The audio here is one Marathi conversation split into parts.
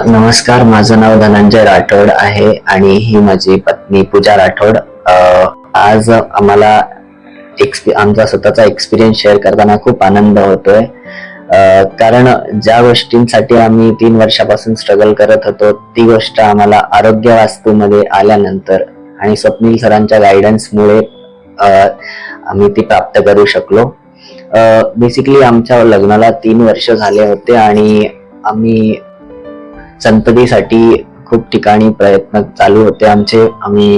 नमस्कार, माझं नाव धनंजय राठोड आहे आणि ही माझी पत्नी पूजा राठोड. आज आम्हाला आमचा स्वतःचा एक्सपिरियन्स शेअर करताना खूप आनंद होतोय. कारण ज्या गोष्टींसाठी आम्ही 3 वर्षापासून स्ट्रगल करत होतो ती गोष्ट आम्हाला आरोग्य वास्तूमध्ये आल्यानंतर आणि स्वप्नील सरांच्या गायडन्समुळे आम्ही ती प्राप्त करू शकलो. बेसिकली आमच्या लग्नाला 3 वर्ष झाले होते आणि आम्ही संततीसाठी खूप ठिकाणी प्रयत्न चालू होते आमचे. आम्ही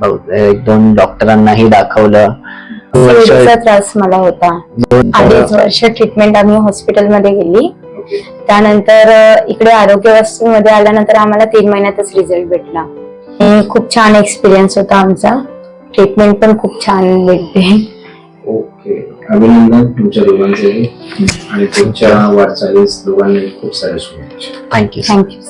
1-2 डॉक्टरांनाही दाखवलं. सीओडीचा त्रास मला होता. 2.5 वर्ष ट्रीटमेंट आम्ही हॉस्पिटलमध्ये गेली. त्यानंतर इकडे आरोग्य वास्तूमध्ये आल्यानंतर आम्हाला 3 महिन्यातच रिझल्ट भेटला. खूप छान एक्सपिरियन्स होता आमचा. ट्रीटमेंट पण खूप छान भेटते. ओके, अभिनंदन तुमच्या दोघांचे आणि तुमच्या वाटचालीस दोघांनी खूप सारे शुभेच्छा. थँक्यू. थँक्यू.